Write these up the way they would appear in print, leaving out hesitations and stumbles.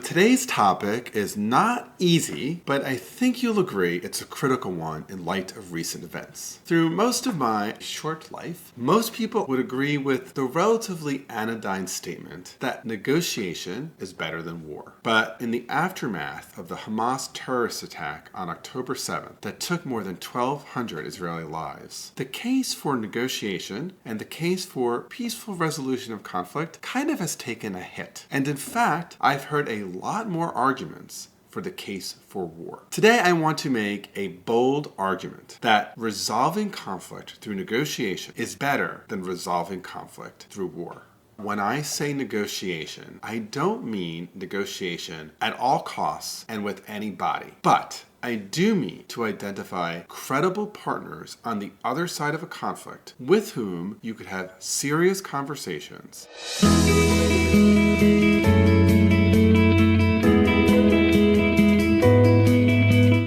Today's topic is not easy, but I think you'll agree it's a critical one in light of recent events. Through most of my short life, most people would agree with the relatively anodyne statement that negotiation is better than war. But in the aftermath of the Hamas terrorist attack on October 7th that took more than 1,200 Israeli lives, the case for negotiation and the case for peaceful resolution of conflict kind of has taken a hit. And in fact, I've heard a lot more arguments for the case for war. Today I want to make a bold argument that resolving conflict through negotiation is better than resolving conflict through war. When I say negotiation, I don't mean negotiation at all costs and with anybody, but I do mean to identify credible partners on the other side of a conflict with whom you could have serious conversations.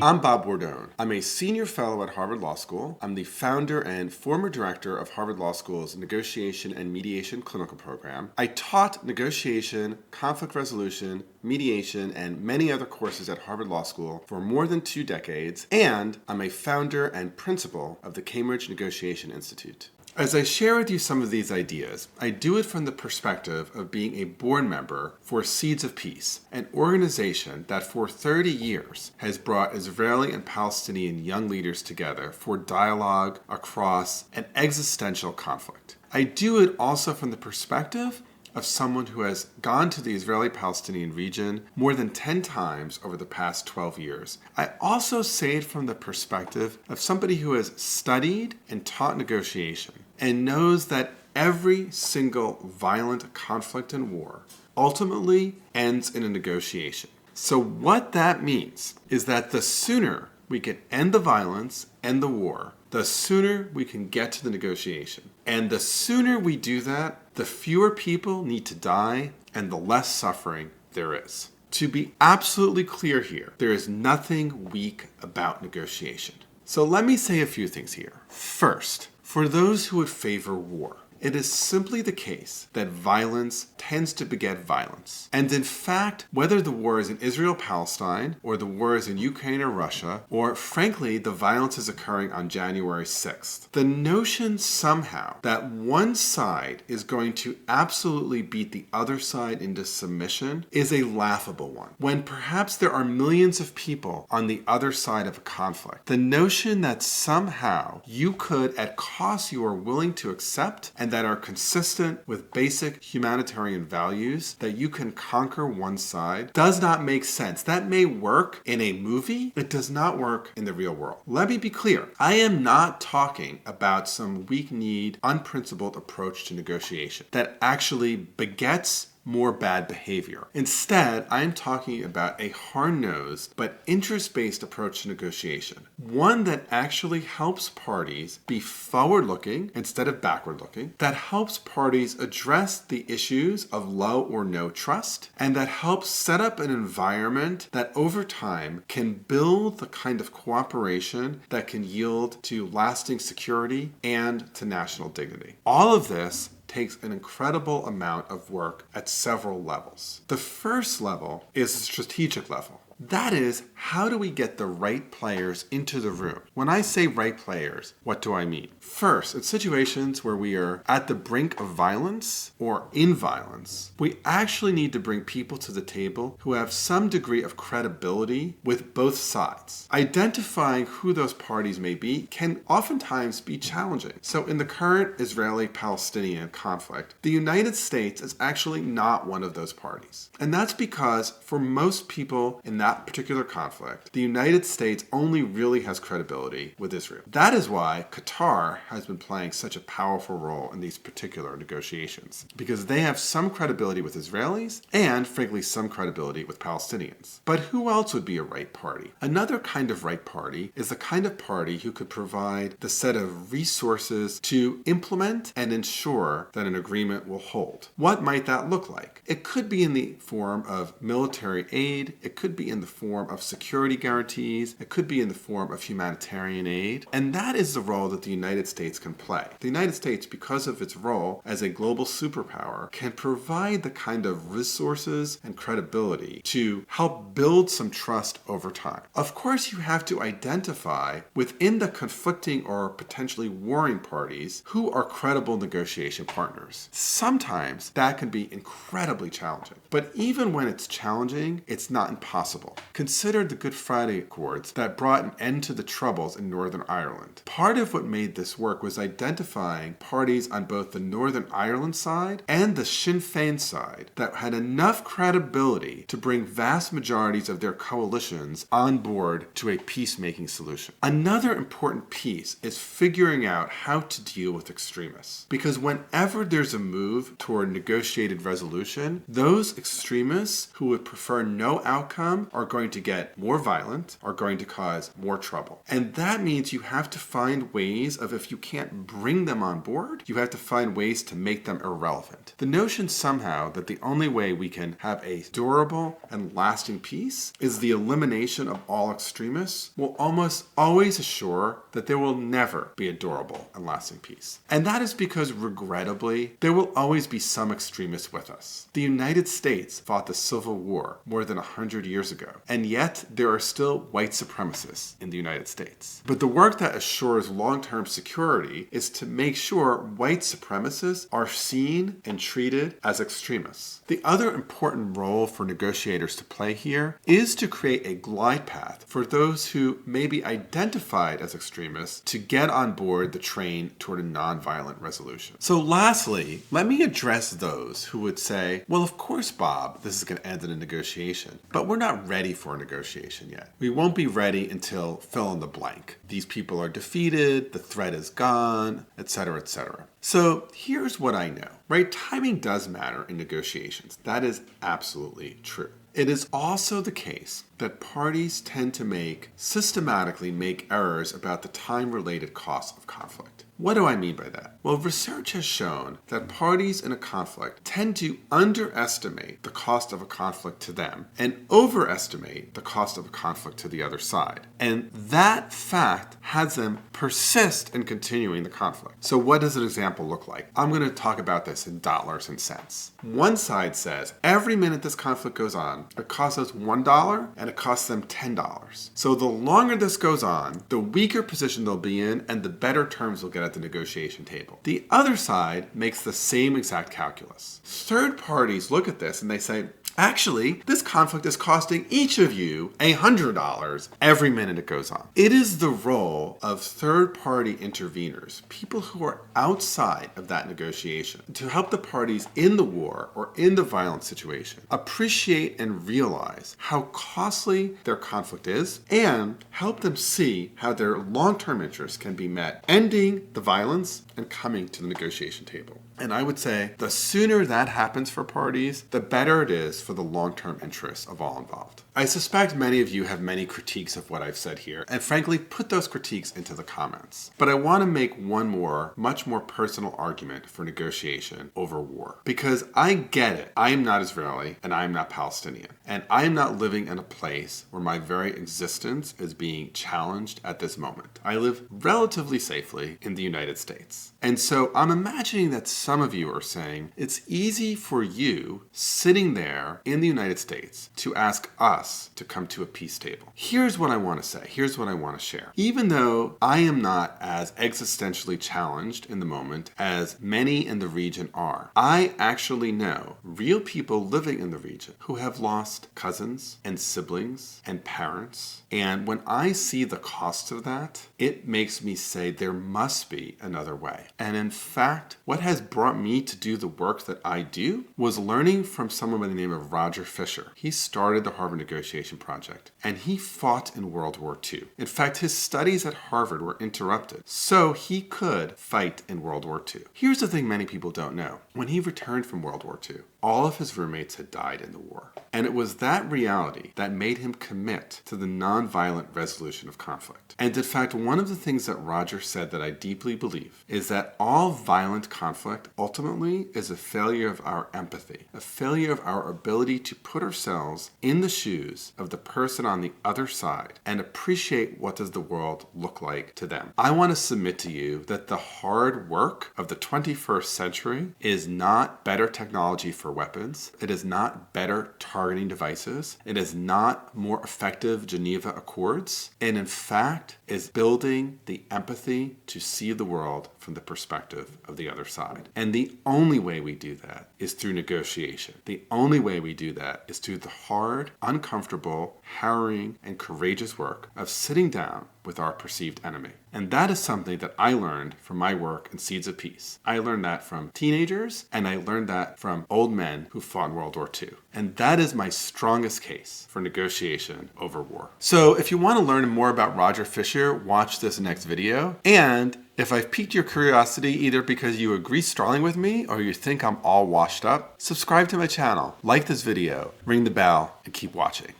I'm Bob Bordone. I'm a senior fellow at Harvard Law School. I'm the founder and former director of Harvard Law School's Negotiation and Mediation clinical program. I taught negotiation, conflict resolution, mediation, and many other courses at Harvard Law School for more than 2 decades, and I'm a founder and principal of the Cambridge Negotiation Institute. As I share with you some of these ideas, I do it from the perspective of being a board member for Seeds of Peace, an organization that for 30 years has brought Israeli and Palestinian young leaders together for dialogue across an existential conflict. I do it also from the perspective of someone who has gone to the Israeli-Palestinian region more than 10 times over the past 12 years. I also say it from the perspective of somebody who has studied and taught negotiation and knows that every single violent conflict and war ultimately ends in a negotiation. So what that means is that the sooner we can end the violence and the war, the sooner we can get to the negotiation. And the sooner we do that, the fewer people need to die and the less suffering there is. To be absolutely clear here, there is nothing weak about negotiation. So let me say a few things here. First, for those who would favor war, it is simply the case that violence tends to beget violence. And in fact, whether the war is in Israel-Palestine, or the war is in Ukraine or Russia, or frankly, the violence is occurring on January 6th, the notion somehow that one side is going to absolutely beat the other side into submission is a laughable one. When perhaps there are millions of people on the other side of a conflict, the notion that somehow you could, at costs you are willing to accept, and that are consistent with basic humanitarian values, that you can conquer one side, does not make sense. That may work in a movie, it does not work in the real world. Let me be clear. I am not talking about some weak-kneed, unprincipled approach to negotiation that actually begets more bad behavior. Instead, I am talking about a hard-nosed but interest-based approach to negotiation. One that actually helps parties be forward-looking instead of backward-looking, that helps parties address the issues of low or no trust, and that helps set up an environment that over time can build the kind of cooperation that can yield to lasting security and to national dignity. All of this takes an incredible amount of work at several levels. The first level is the strategic level. That is, how do we get the right players into the room? When I say right players, what do I mean? First, in situations where we are at the brink of violence or in violence, we actually need to bring people to the table who have some degree of credibility with both sides. Identifying who those parties may be can oftentimes be challenging. So in the current Israeli-Palestinian conflict, the United States is actually not one of those parties. And that's because for most people in that particular conflict, the United States only really has credibility with Israel. That is why Qatar has been playing such a powerful role in these particular negotiations, because they have some credibility with Israelis and, frankly, some credibility with Palestinians. But who else would be a right party? Another kind of right party is the kind of party who could provide the set of resources to implement and ensure that an agreement will hold. What might that look like? It could be in the form of military aid. It could be in in the form of security guarantees. It could be in the form of humanitarian aid. And that is the role that the United States can play. The United States, because of its role as a global superpower, can provide the kind of resources and credibility to help build some trust over time. Of course, you have to identify within the conflicting or potentially warring parties who are credible negotiation partners. Sometimes that can be incredibly challenging. But even when it's challenging, it's not impossible. Consider the Good Friday Accords that brought an end to the Troubles in Northern Ireland. Part of what made this work was identifying parties on both the Northern Ireland side and the Sinn Féin side that had enough credibility to bring vast majorities of their coalitions on board to a peacemaking solution. Another important piece is figuring out how to deal with extremists. Because whenever there's a move toward negotiated resolution, those extremists who would prefer no outcome are going to get more violent, are going to cause more trouble. And that means you have to find ways of, if you can't bring them on board, you have to find ways to make them irrelevant. The notion somehow that the only way we can have a durable and lasting peace is the elimination of all extremists will almost always assure that there will never be a durable and lasting peace. And that is because, regrettably, there will always be some extremists with us. The United States fought the Civil War more than 100 years ago, and yet there are still white supremacists in the United States. But the work that assures long-term security is to make sure white supremacists are seen and treated as extremists. The other important role for negotiators to play here is to create a glide path for those who may be identified as extremists to get on board the train toward a nonviolent resolution. So lastly, let me address those who would say, well, of course, Bob, this is going to end in a negotiation, but we're not ready for a negotiation yet. We won't be ready until fill in the blank. These people are defeated, the threat is gone, etc., etc. So here's what I know, right? Timing does matter in negotiations. That is absolutely true. It is also the case that parties tend to systematically make errors about the time-related costs of conflict. What do I mean by that? Well, research has shown that parties in a conflict tend to underestimate the cost of a conflict to them and overestimate the cost of a conflict to the other side. And that fact has them persist in continuing the conflict. So what does an example look like? I'm going to talk about this in dollars and cents. One side says, every minute this conflict goes on, it costs us $1 and it costs them $10. So the longer this goes on, the weaker position they'll be in and the better terms they'll get at the negotiation table. The other side makes the same exact calculus. Third parties look at this and they say, actually, this conflict is costing each of you $100 every minute it goes on. It is the role of third-party interveners, people who are outside of that negotiation, to help the parties in the war or in the violent situation appreciate and realize how costly their conflict is and help them see how their long-term interests can be met, ending the violence and coming to the negotiation table. And I would say the sooner that happens for parties, the better it is for the long-term interests of all involved. I suspect many of you have many critiques of what I've said here, and frankly, put those critiques into the comments. But I want to make one more, much more personal argument for negotiation over war. Because I get it. I am not Israeli, and I am not Palestinian. And I am not living in a place where my very existence is being challenged at this moment. I live relatively safely in the United States. And so I'm imagining that some of you are saying, it's easy for you sitting there in the United States to ask us to come to a peace table. Here's what I want to say. Here's what I want to share. Even though I am not as existentially challenged in the moment as many in the region are, I actually know real people living in the region who have lost cousins and siblings and parents. And when I see the cost of that, it makes me say there must be another way. And in fact, what has brought me to do the work that I do was learning from someone by the name of Roger Fisher. He started the Harvard Negotiation Project, and he fought in World War II. In fact, his studies at Harvard were interrupted, so he could fight in World War II. Here's the thing many people don't know. When he returned from World War II, all of his roommates had died in the war. And it was that reality that made him commit to the nonviolent resolution of conflict. And in fact, one of the things that Roger said that I deeply believe is that all violent conflict ultimately is a failure of our empathy, a failure of our ability to put ourselves in the shoes of the person on the other side and appreciate what does the world look like to them. I want to submit to you that the hard work of the 21st century is not better technology for weapons. It is not better targeting devices. It is not more effective Geneva Accords. And in fact, is building the empathy to see the world from the perspective of the other side. And the only way we do that is through negotiation. The only way we do that is through the hard, uncomfortable, harrowing, and courageous work of sitting down with our perceived enemy. And that is something that I learned from my work in Seeds of Peace. I learned that from teenagers, and I learned that from old men who fought in World War II. And that is my strongest case for negotiation over war. So if you want to learn more about Roger Fisher, watch this next video. And if I've piqued your curiosity either because you agree strongly with me or you think I'm all washed up, subscribe to my channel, like this video, ring the bell, and keep watching.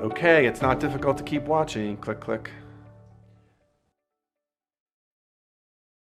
Okay, it's not difficult to keep watching. Click, click.